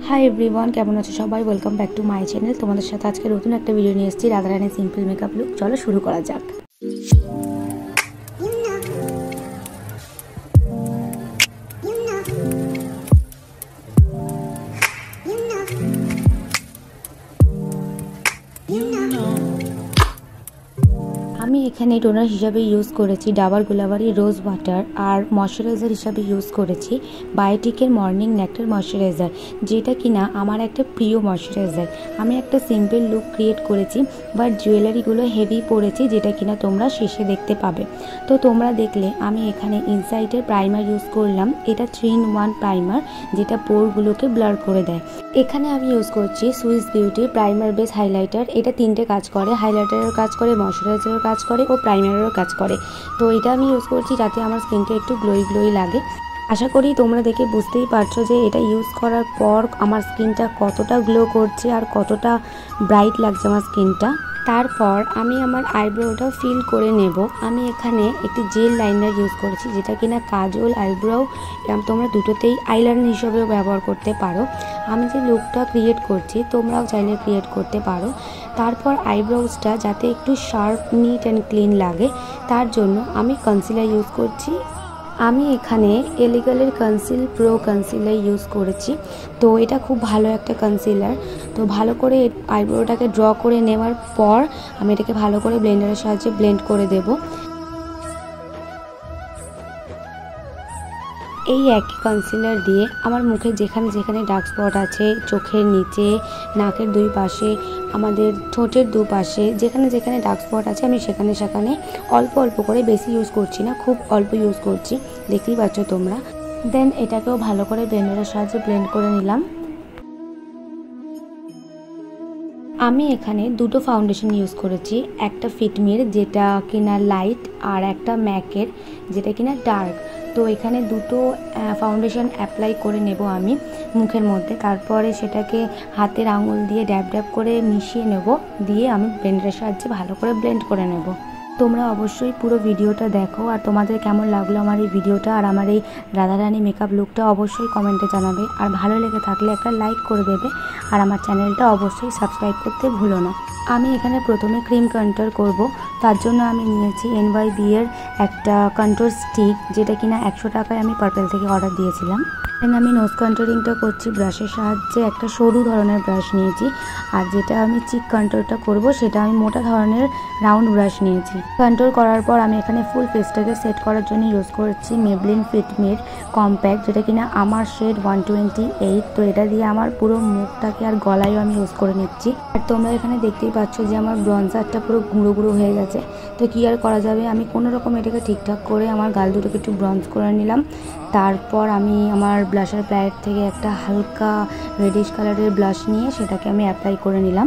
High everyone केमन आछो सबाई welcome back to my channel. तुम्हारे साथ आज के नतून एक भिडियो निये एसेछि Radha Rani simple makeup look. चलो शुरू करा जाक। আমি এখানে টোনার হিসাবে ইউজ করেছি ডাবার গুলাবারি রোজ ওয়াটার আর ময়শ্চারাইজার হিসাবে ইউজ করেছি বায়োটিকের মর্নিং নেক্টার ময়শ্চারাইজার, যেটা কিনা আমার একটা প্রিয় ময়শ্চারাইজার। আমি একটা সিম্পল লুক ক্রিয়েট করেছি বাট জুয়েলারিগুলো হেভি পরেছি, যেটা কিনা তোমরা শেষে দেখতে পাবে। তো তোমরা দেখলে আমি এখানে ইনসাইটের প্রাইমার ইউজ করলাম, এটা 3-in-1 প্রাইমার যেটা পোরগুলোকে ব্লার করে দেয়। এখানে আমি ইউজ করছি সুইস বিউটির প্রাইমার বেস হাইলাইটার। এটা তিনটে কাজ করে, হাইলাইটারের কাজ করে, ময়শ্চারাইজারের কাজ করে ও প্রাইমারেরও কাজ করে। তো এটা আমি ইউজ করছি যাতে আমার স্কিনটা একটু গ্লোই লাগে। আশা করি তোমরা দেখে বুঝতেই পারছো যে এটা ইউজ করার পর আমার স্কিনটা কতটা গ্লো করছে আর কতটা ব্রাইট লাগছে আমার স্কিনটা। তারপর আমি আমার আইব্রোটা ফিল করে নেব। আমি এখানে একটি জেল লাইনার ইউজ করেছি, যেটা কিনা কাজল আইব্রো তোমরা দুটোতেই আইলাইনার হিসেবেও ব্যবহার করতে পারো। আমি যে লুকটা ক্রিয়েট করছি তোমরাও চাইলে ক্রিয়েট করতে পারো। তারপর আইব্রোসটা যাতে একটু শার্প নিট অ্যান্ড ক্লিন লাগে তার জন্য আমি কনসিলার ইউজ করছি। আমি এখানে এলিগালের কনসিল প্রো কনসিলার ইউজ করেছি। তো এটা খুব ভালো একটা কনসিলার। তো ভালো করে আইব্রোটাকে ড্র করে নেওয়ার পর আমি এটাকে ভালো করে ব্লেন্ডারের সাহায্যে ব্লেন্ড করে দেব। এই একই কনসিলার দিয়ে আমার মুখে যেখানে যেখানে ডার্ক স্পট আছে, চোখের নিচে, নাকের দুই পাশে, আমাদের ঠোঁটের দুপাশে যেখানে যেখানে ডার্ক স্পট আছে আমি সেখানে সেখানে অল্প অল্প করে, বেশি ইউজ করছি না, খুব অল্প ইউজ করছি, দেখতেই পাচ্ছ তোমরা। দেন এটাকেও ভালো করে ব্লেন্ডারের সাহায্যে ব্লেন্ড করে নিলাম। আমি এখানে দুটো ফাউন্ডেশন ইউজ করেছি, একটা ফিটমির যেটা কিনা লাইট আর একটা ম্যাকের যেটা কিনা ডার্ক। তো এখানে দুটো ফাউন্ডেশন অ্যাপ্লাই করে নেব আমি মুখের মধ্যে। তারপরে সেটাকে হাতের আঙুল দিয়ে ড্যাব ড্যাব করে মিশিয়ে নেব, দিয়ে আমি ব্লেন্ডারের সাহায্যে ভালো করে ব্লেন্ড করে নেব। তোমরা অবশ্যই পুরো ভিডিওটা দেখো আর তোমাদের কেমন লাগলো আমার এই ভিডিওটা আর আমার এই রাধারানী মেকআপ লুকটা অবশ্যই কমেন্টে জানাবে। আর ভালো লেগে থাকলে একটা লাইক করে দেবে আর আমার চ্যানেলটা অবশ্যই সাবস্ক্রাইব করতে ভুলো না। আমি এখানে প্রথমে ক্রিম কন্ট্রোল করব, তার জন্য আমি নিয়েছি NYB এর একটা কন্ট্রোল স্টিক, যেটা কিনা 100 টাকায় আমি পার্পেল থেকে অর্ডার দিয়েছিলাম। আমি নোজ কন্ট্রোলিংটা করছি ব্রাশের সাহায্যে, একটা সরু ধরনের ব্রাশ নিয়েছি। আর যেটা আমি চিক কন্ট্রোলটা করব সেটা আমি মোটা ধরনের রাউন্ড ব্রাশ নিয়েছি। কন্ট্রোল করার পর আমি এখানে ফুল ফেসটাকে সেট করার জন্য ইউজ করছি মেবলিন ফিটমির কম্প্যাক্ট, যেটা কিনা আমার শেড 128। তো এটা দিয়ে আমার পুরো মুখটাকে আর গলায়ও আমি ইউজ করে নিচ্ছি। আর তোমরা এখানে দেখতেই পাচ্ছ যে আমার ব্রঞ্জারটা পুরো গুঁড়ো গুঁড়ো হয়ে গেছে। তো কি আর করা যাবে, আমি কোনো রকম এটাকে ঠিকঠাক করে আমার গাল দুটোকে একটু ব্রঞ্জ করে নিলাম। তারপর আমি আমার ব্লাশার প্যালেট থেকে একটা হালকা রেডিশ কালারের ব্লাশ নিয়ে সেটাকে আমি অ্যাপ্লাই করে নিলাম।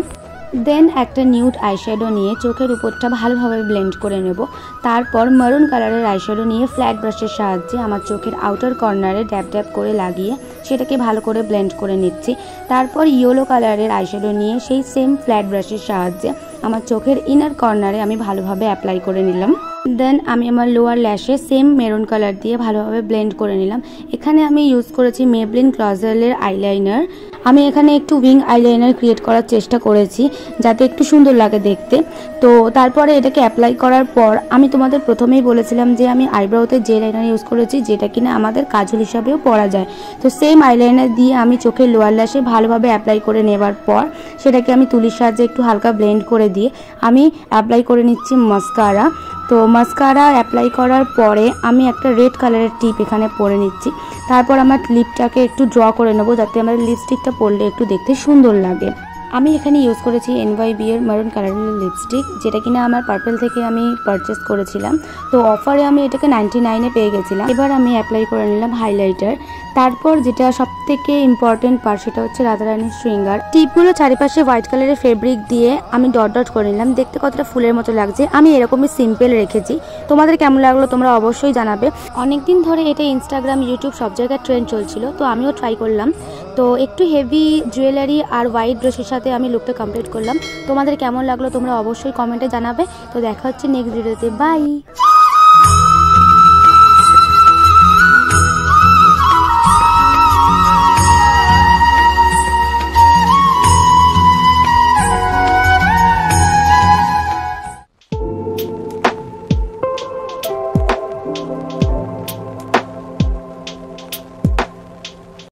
দেন একটা নিউড আইশ্যাডো নিয়ে চোখের উপরটা ভালোভাবে ব্লেন্ড করে নেব। তারপর মারুন কালারের আইশ্যাডো নিয়ে ফ্ল্যাট ব্রাশের সাহায্যে আমার চোখের আউটার কর্নারে ড্যাব ড্যাব করে লাগিয়ে সেটাকে ভালো করে ব্লেন্ড করে নিচ্ছি। তারপর ইয়েলো কালারের আইশ্যাডো নিয়ে সেই সেম ফ্ল্যাট ব্রাশের সাহায্যে আমার চোখের ইনার কর্নারে আমি ভালোভাবে অ্যাপ্লাই করে নিলাম। দেন আমি আমার লোয়ার ল্যাশে সেম মেরুন কালার দিয়ে ভালোভাবে ব্লেন্ড করে নিলাম। এখানে আমি ইউজ করেছি মেবলিন ক্লজেলের আইলাইনার। আমি এখানে একটু উইং আইলাইনার ক্রিয়েট করার চেষ্টা করেছি যাতে একটু সুন্দর লাগে দেখতে। তো তারপরে এটাকে অ্যাপ্লাই করার পর আমি তোমাদের প্রথমেই বলেছিলাম যে আমি আইব্রোতে জেল আইলাইনার ইউজ করেছি, যেটা কিনা আমাদের কাজল হিসাবেও পরা যায়। তো সেম আইলাইনার দিয়ে আমি চোখের লোয়ার ল্যাশে ভালোভাবে অ্যাপ্লাই করে নেবার পর সেটাকে আমি তুলির সাহায্যে একটু হালকা ব্লেন্ড করে দিয়ে আমি অ্যাপ্লাই করে নিচ্ছি মাস্কারা। তো মাস্কারা অ্যাপ্লাই করার পরে আমি একটা রেড কালারের টিপ এখানে পরে নিচ্ছি। তারপর আমার লিপটাকে একটু ড্র করে নেবো যাতে আমার লিপস্টিকটা পরলে একটু দেখতে সুন্দর লাগে। আমি এখানে ইউজ করেছি NYB এর মারুন কালারের লিপস্টিক, যেটা কিনা আমার পার্পেল থেকে আমি পারচেস করেছিলাম। তো অফারে আমি এটাকে 99-এ পেয়ে গেছিলাম। এবার আমি অ্যাপ্লাই করে নিলাম হাইলাইটার। তারপর যেটা সব থেকে ইম্পর্টেন্ট পার্ট সেটা হচ্ছে রাধারানীর শৃঙ্গার। টিপগুলো চারিপাশে হোয়াইট কালারের ফেব্রিক দিয়ে আমি ডট ডট করে নিলাম, দেখতে কতটা ফুলের মতো লাগছে। আমি এরকমই সিম্পল রেখেছি, তোমাদের কেমন লাগলো তোমরা অবশ্যই জানাবে। অনেকদিন ধরে এটা ইনস্টাগ্রাম, ইউটিউব সব জায়গায় ট্রেন্ড চলছিল, তো আমিও ট্রাই করলাম। তো একটু হেভি জুয়েলারি আর হোয়াইট ড্রেসের সাথে আমি লুকটা কমপ্লিট করলাম। তোমাদের কেমন লাগলো তোমরা অবশ্যই কমেন্টে জানাবে। তো দেখা হচ্ছে নেক্সট ভিডিওতে, বাই।